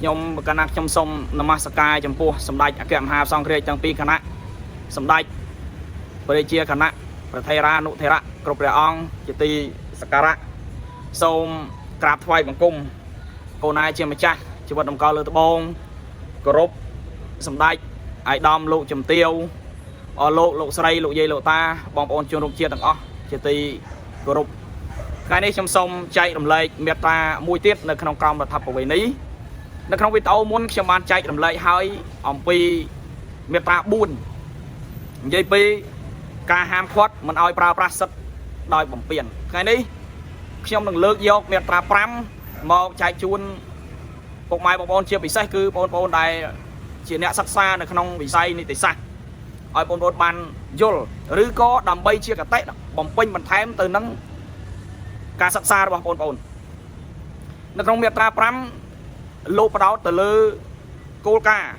nhom cana trong sông namaskar trong pua sầm đại kẹm hà song kề trong pi cana sầm đại bây chia cana thầy ra nụ thầy ra cột rẻ ong chỉ ti sakara sông cạp thoai bằng cung cô này chia mà cha chỉ vật đồng cao lơ bông cột sầm đại ai đom lộ chầm tiêu ở lộ sấy lộ dây lộ ta bong bóng chuông rụng chia tầng ó chỉ ti cột cái này trong sông chạy đầm lệ miệt ta mùi tiết nơi trong còng là thập của về ní nơi trong vị tàu muốn trong ban chạy đầm lệ hơi ông pi miệt ta buồn dây pi ca ham khoát mình oi pra pra sắt đòi bẩm biển cái này trong đừng lược vô miệt ta pram một chạy chuôn một mai bong chia bị say cứ bong đài chỉ nẹt sắc xa nơi trong bị say này để xa oi bong ban vô rứ có đầm bay chia cả tết bẩm pin mình thèm từ nắngการศึกษาរបស់បងប្អូននៅក្នុងមាត្រា5លោកបដោតទៅលើគោលការណ៍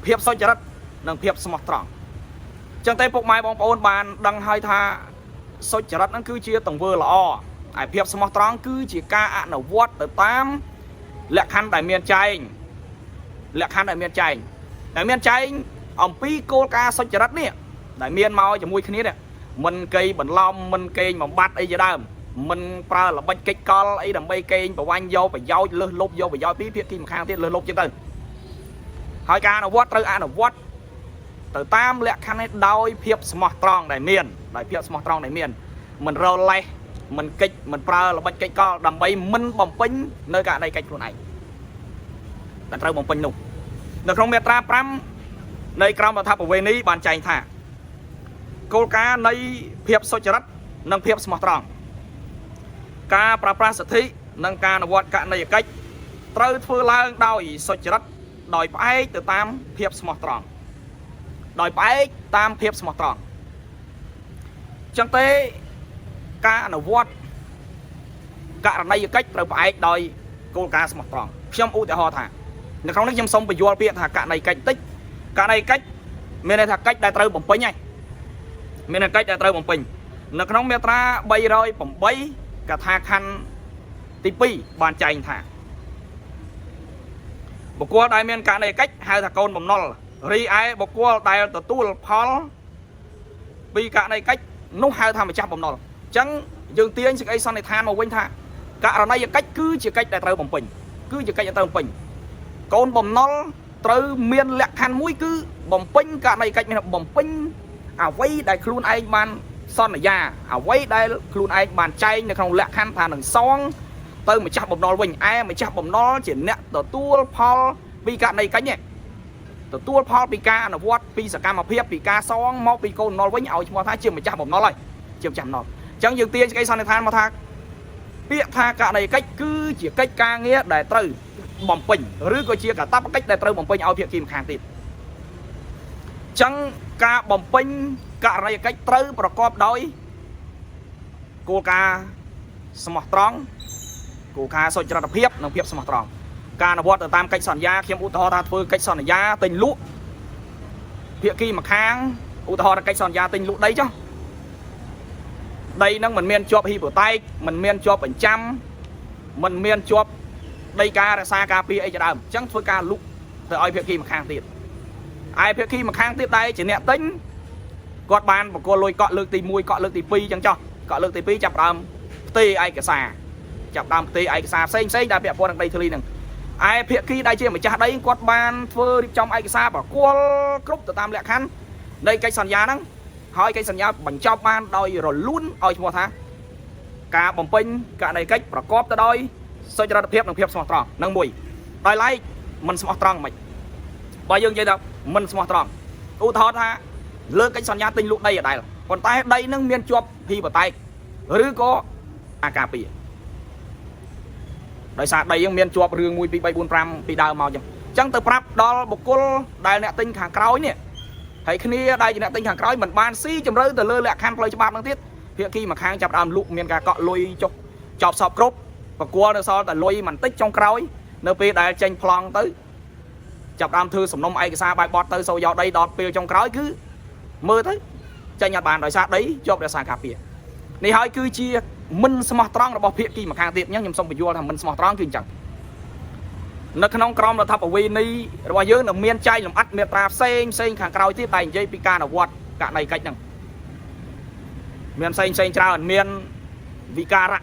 ភាពសុចរិតនិងភាពស្មោះត្រង់ចឹងតែពុកម៉ែបងប្អូនបានដឹងហើយថាសុចរិតហ្នឹងគឺជាទង្វើល្អហើយភាពស្មោះត្រង់គឺជាការអនុវត្តទៅតាមលក្ខខណ្ឌដែលមានចែងអំពីគោលការណ៍សុចរិតនេះដែលមានមកជាមួយគ្នានេះមិនកេយបន្លំមិនកេងបំបត្តិអីជាដើមmình pra là bạch kịch con ấy đầm bay cây bảo anh vô phải giao lơ lốp vô phải giao tí phía kim khang tiết lơ lốp trên tên hỏi ca nó vót tới nó vót từ tam lẹ khăn ấy đôi phiệp smart strong đại miền đại phiệp smart strong đại miền mình râu lay mình kịch mình pra là bạch kịch con đầm bay mình bầm pin nơi cả đây kịch luôn này đặt râu bầm pin nụ được không metra pram nơi cam và tháp ở bên ní bàn chạy thả câu cá nơi phiệp soi chật nâng phiệp smart strong ca pra pra sát thị nâng ca nó vọt cả này cách trâu phơi lang đòi soi chật đòi phải từ tam phiệp smart strong đòi phải tam phiệp smart strong chẳng thế ca nó vọt cả này cách trâu phải đòi câu cá smart strong trong u để họ thả nó không nói trong sông bị vua biết thả cả này cách tích cả này cách mình này thả cách đại trâu bấm pin nhảy mình này cách đại trâu bấm pin nó không biết ra bay rồi bấm bay cả thang khăn tivi bàn chạy thả một cô đại miền cả này cách hai thằng con bấm nol ri ai một cô đại từ tu phol vì cả này cách nút hai thằng mà chạm bấm nol chẳng dừng tiếng sự ấy sau này than màu quên thả cả này cách cứ chỉ cách đại trâu bấm pin cứ chỉ cách đại trâu bấm pin con bấm nol trâu miền lẹ khăn mũi cứ bấm pin cả này cách mình bấm pin à vây đại khuôn anh man son là già à vây đây khuôn anh bàn chay này không lẹ khăn thà đằng son tôi mà chạm bấm nol mình ai mà chạm bấm nol chỉ nẹt tờ tua paul vì cả này cái nhẹ tờ tua paul pika nó vót pi sạc cam mà phiếp pika son mau pi con nol với nhau mà thái chưa mà chạm bấm nol này chưa chạm nol chẳng dừng tiền cái son này than mà thà biết tha cả này cách cứ chỉ cách ca nghĩa để từ bấm pin rồi có chia cả tắp cách để từ bấm pin ao thiệt kim khang tiền chẳng ca bấm pin cả này cách từประกอบដោយគោលការណ៍ស្មោះត្រង់គោលការណ៍សុចរិតភាពនិងភាពស្មោះត្រង់ការអនុវត្តទៅតាមកិច្ចសន្យាខ្ញុំឧទាហរណ៍ថាធ្វើកិច្ចសន្យាទិញលក់ភាគីម្ខាងឧទាហរណ៍កិច្ចសន្យាទិញលក់ដីចុះដីហ្នឹងមិនមានជាប់ហ៊ីប៉ូតេកមិនមានជាប់បញ្ចាំមិនមានជាប់ដីការរក្សាការពារអីជាដើមអញ្ចឹងធ្វើការលក់ទៅឲ្យភាគីម្ខាងទៀតឯភាគីម្ខាងទៀតដែរជាអ្នកទិញគាត់បានបកគលលុយកក់លើកទី1កក់លើកទី2អញ្ចឹងចុះកក់លើកទី2ចាប់ដើមផ្ទេឯកសារចាប់ដើមផ្ទេឯកសារផ្សេងដែលពាក់ព័ន្ធនឹងដីធ្លីហ្នឹងឯភាគីដែលជាម្ចាស់ដីគាត់បានធ្វើរៀបចំឯកសារបកគលគ្រប់ទៅតាមលក្ខខណ្ឌនៃកិច្ចសន្យាហ្នឹងហើយកិច្ចសន្យាបញ្ចប់បានដោយរលូនឲ្យឈ្មោះថាការបំពេញករណីកិច្ចប្រកបទៅដោយសុចរិតភាពនិងភាពស្មោះត្រង់នឹងមួយដោយឡែកមិនស្មោះត្រង់មិនបើយើងនិយាយថាមិនស្មោះត្រង់ឧទាហរណ៍ថាលើកិច្ចសន្យាទិញលក់ដីអដែលប៉ុន្តែដីនឹងមានជាប់ហ៊ីប៉ូតេកឬក៏អាការពារដោយសារដីនឹងមានជាប់រឿង1 2 3 4 5ពីដើមមកអញ្ចឹងទៅប្រាប់ដល់បុគ្គលដែលអ្នកទិញខាងក្រោយនេះហើយគ្នាដែលជាអ្នកទិញខាងក្រោយមិនបានស៊ីជម្រៅទៅលើលក្ខខណ្ឌផ្លូវច្បាប់ហ្នឹងទៀតភាគីម្ខាងចាប់ដើមលក់មានការកក់លុយចុះចប់សពគ្រប់ប្រគល់នៅសល់តែលុយបន្តិចចុងក្រោយនៅពេលដែលចេញប្លង់ទៅចាប់ដើមធ្វើសំណុំឯកសារបែបបត់ទៅសូវយកដីដល់ពេលចុងក្រោយគឺមើលទៅចេញអត់បានដោយសារដីជាប់រក្សាការពារនេះហើយគឺជាមិនស្មោះត្រង់របស់ភាគីម្ខាងទៀតអញ្ចឹងខ្ញុំសូមបញ្យល់ថាមិនស្មោះត្រង់គឺអញ្ចឹង នៅក្នុងក្រមរដ្ឋបវេនីរបស់យើងនឹងមានចែកលម្អិតមេត្រាផ្សេងខាងក្រោយទៀតតែនិយាយពីការអនុវត្តករណីកិច្ចហ្នឹងមានផ្សេងច្រើនមានវិការៈ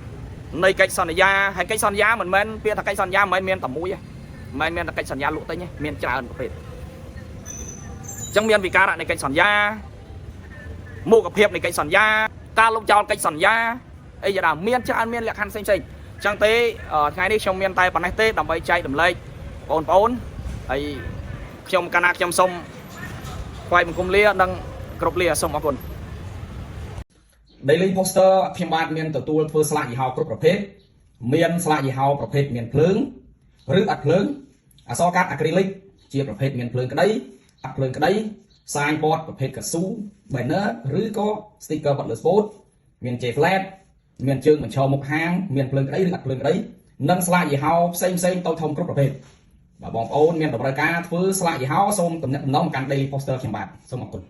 នៃកិច្ចសន្យាហើយកិច្ចសន្យាមិនមែនពាក្យថាកិច្ចសន្យាមិនមែនមានតែមួយទេមិនមែនមានតែកិច្ចសន្យាលក់ទិញទេមានច្រើនប្រភេទអញ្ចឹងមានវិការៈនៃកិច្ចសន្យាមុខភាពនៃកិច្ចសន្យាការលុបចោលកិច្ចសន្យាអីយ៉ាងណាមានច្រើនមានលក្ខខណ្ឌផ្សេងអញ្ចឹងទេថ្ងៃនេះខ្ញុំមានតែប៉ុណ្ណេះទេដើម្បីចែករំលែកបងប្អូនហើយខ្ញុំកាលណាខ្ញុំសូមថ្វាយបង្គំលានិងគ្រប់លាសូមអរគុណ Daily Poster ខ្ញុំបាទមានទទួលធ្វើស្លាកយីហោគ្រប់ប្រភេទមានស្លាកយីហោប្រភេទមានភ្លើងឬអត់ភ្លើងអក្សរកាត់អាគ្រីលិកជាប្រភេទមានភ្លើងក្តីអត់ភ្លើងក្តីសាយបតប្រភេទកស៊ូ banner ឬក៏ sticker បាត់លើ spot មាន J flat មានជើងបញ្ឈរមុខហាងមានភ្លើងក្តីឬអត់ភ្លើងក្តីនិងស្លាកយីហោផ្សេងតូចធំគ្រប់ប្រភេទបើបងប្អូនមានតម្រូវការធ្វើស្លាកយីហោសូមទំនាក់ទំនងកាន់ Daily Poster ខ្ញុំបាទសូមអរគុណ